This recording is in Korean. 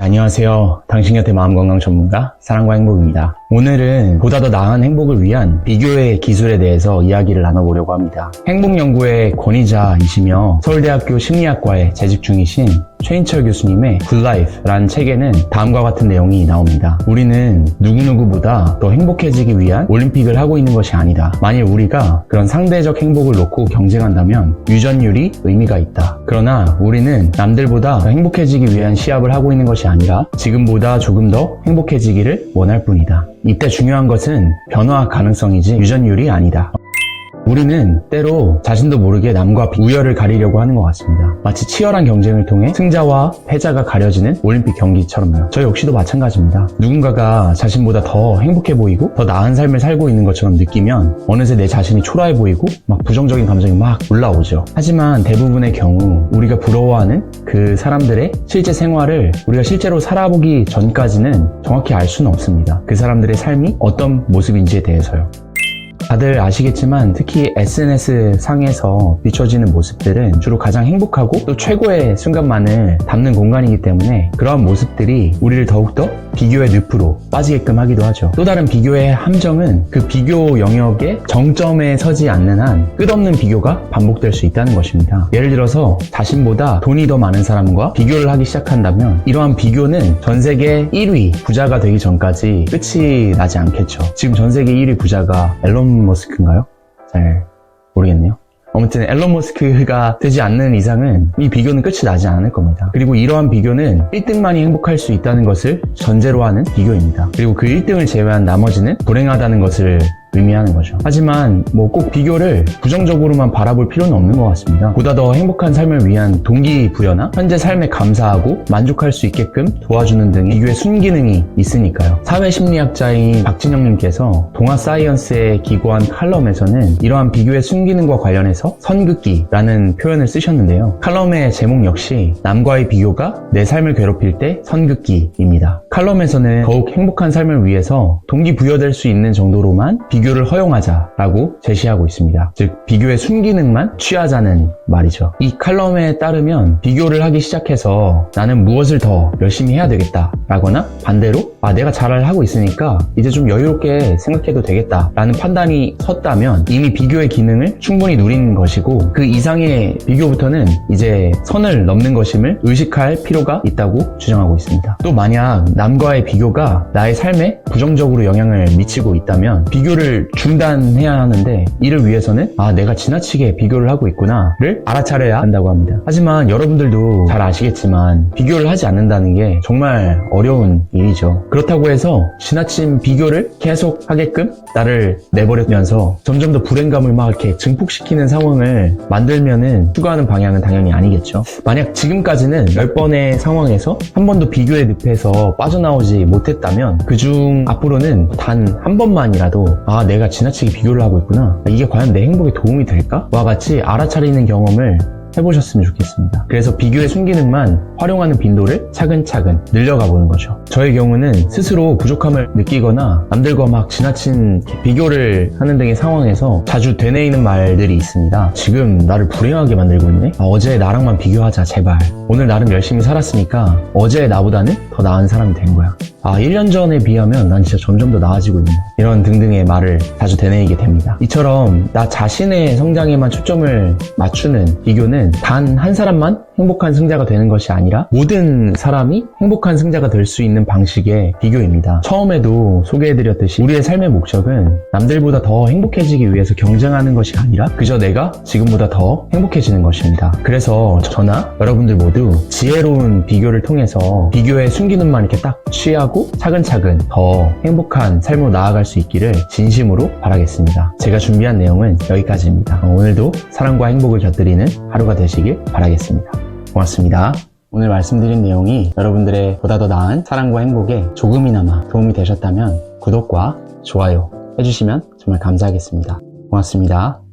안녕하세요. 당신 곁의 마음건강 전문가 사랑과 행복입니다. 오늘은 보다 더 나은 행복을 위한 비교의 기술에 대해서 이야기를 나눠보려고 합니다. 행복연구의 권위자이시며 서울대학교 심리학과에 재직 중이신 최인철 교수님의 Good Life라는 책에는 다음과 같은 내용이 나옵니다. 우리는 누구누구보다 더 행복해지기 위한 올림픽을 하고 있는 것이 아니다. 만일 우리가 그런 상대적 행복을 놓고 경쟁한다면 유전율이 의미가 있다. 그러나 우리는 남들보다 더 행복해지기 위한 시합을 하고 있는 것이 아니라 지금보다 조금 더 행복해지기를 원할 뿐이다. 이때 중요한 것은 변화 가능성이지 유전율이 아니다. 우리는 때로 자신도 모르게 남과 우열을 가리려고 하는 것 같습니다. 마치 치열한 경쟁을 통해 승자와 패자가 가려지는 올림픽 경기처럼요. 저 역시도 마찬가지입니다. 누군가가 자신보다 더 행복해 보이고 더 나은 삶을 살고 있는 것처럼 느끼면 어느새 내 자신이 초라해 보이고 막 부정적인 감정이 막 올라오죠. 하지만 대부분의 경우 우리가 부러워하는 그 사람들의 실제 생활을 우리가 실제로 살아보기 전까지는 정확히 알 수는 없습니다. 그 사람들의 삶이 어떤 모습인지에 대해서요. 다들 아시겠지만 특히 SNS 상에서 비춰지는 모습들은 주로 가장 행복하고 또 최고의 순간만을 담는 공간이기 때문에 그러한 모습들이 우리를 더욱더 비교의 늪으로 빠지게끔 하기도 하죠. 또 다른 비교의 함정은 그 비교 영역의 정점에 서지 않는 한 끝없는 비교가 반복될 수 있다는 것입니다. 예를 들어서 자신보다 돈이 더 많은 사람과 비교를 하기 시작한다면 이러한 비교는 전 세계 1위 부자가 되기 전까지 끝이 나지 않겠죠. 지금 전 세계 1위 부자가 앨런 머스크인가요? 잘 모르겠네요. 아무튼 앨런 머스크가 되지 않는 이상은 이 비교는 끝이 나지 않을 겁니다. 그리고 이러한 비교는 1등만이 행복할 수 있다는 것을 전제로 하는 비교입니다. 그리고 그 1등을 제외한 나머지는 불행하다는 것을 의미하는 거죠. 하지만 꼭 비교를 부정적으로만 바라볼 필요는 없는 것 같습니다. 보다 더 행복한 삶을 위한 동기부여나 현재 삶에 감사하고 만족할 수 있게끔 도와주는 등의 비교의 순기능이 있으니까요. 사회심리학자인 박진영님께서 동아사이언스에 기고한 칼럼에서는 이러한 비교의 순기능과 관련해서 선긋기라는 표현을 쓰셨는데요. 칼럼의 제목 역시 남과의 비교가 내 삶을 괴롭힐 때 선긋기입니다. 칼럼에서는 더욱 행복한 삶을 위해서 동기부여될 수 있는 정도로만 비교를 허용하자라고 제시하고 있습니다. 즉 비교의 순기능만 취하자는 말이죠. 이 칼럼에 따르면 비교를 하기 시작해서 나는 무엇을 더 열심히 해야 되겠다 라거나 반대로 내가 잘 하고 있으니까 이제 좀 여유롭게 생각해도 되겠다 라는 판단이 섰다면 이미 비교의 기능을 충분히 누린 것이고 그 이상의 비교부터는 이제 선을 넘는 것임을 의식할 필요가 있다고 주장하고 있습니다. 또 만약 남과의 비교가 나의 삶에 부정적으로 영향을 미치고 있다면 비교를 중단해야 하는데 이를 위해서는 내가 지나치게 비교를 하고 있구나를 알아차려야 한다고 합니다. 하지만 여러분들도 잘 아시겠지만 비교를 하지 않는다는 게 정말 어려운 일이죠. 그렇다고 해서 지나친 비교를 계속 하게끔 나를 내버리면서 점점 더 불행감을 막 이렇게 증폭시키는 상황을 만들면은 추구하는 방향은 당연히 아니겠죠. 만약 지금까지는 10번의 상황에서 한 번도 비교의 늪에서 빠져나오지 못했다면 그중 앞으로는 단 한 번만이라도 내가 지나치게 비교를 하고 있구나, 이게 과연 내 행복에 도움이 될까? 와 같이 알아차리는 경험을 해보셨으면 좋겠습니다. 그래서 비교의 순기능만 활용하는 빈도를 차근차근 늘려가 보는 거죠. 저의 경우는 스스로 부족함을 느끼거나 남들과 막 지나친 비교를 하는 등의 상황에서 자주 되뇌이는 말들이 있습니다. 지금 나를 불행하게 만들고 있네? 어제 나랑만 비교하자 제발. 오늘 나름 열심히 살았으니까 어제의 나보다는 더 나은 사람이 된 거야. 1년 전에 비하면 난 진짜 점점 더 나아지고 있네. 이런 등등의 말을 자주 되뇌이게 됩니다. 이처럼 나 자신의 성장에만 초점을 맞추는 비교는 단 한 사람만 행복한 승자가 되는 것이 아니라 모든 사람이 행복한 승자가 될 수 있는 방식의 비교입니다. 처음에도 소개해드렸듯이 우리의 삶의 목적은 남들보다 더 행복해지기 위해서 경쟁하는 것이 아니라 그저 내가 지금보다 더 행복해지는 것입니다. 그래서 저나 여러분들 모두 지혜로운 비교를 통해서 비교의 순기능만 이렇게 딱 취하고 차근차근 더 행복한 삶으로 나아갈 수 있기를 진심으로 바라겠습니다. 제가 준비한 내용은 여기까지입니다. 오늘도 사랑과 행복을 곁들이는 하루가 되시길 바라겠습니다. 고맙습니다. 오늘 말씀드린 내용이 여러분들의 보다 더 나은 사랑과 행복에 조금이나마 도움이 되셨다면 구독과 좋아요 해주시면 정말 감사하겠습니다. 고맙습니다.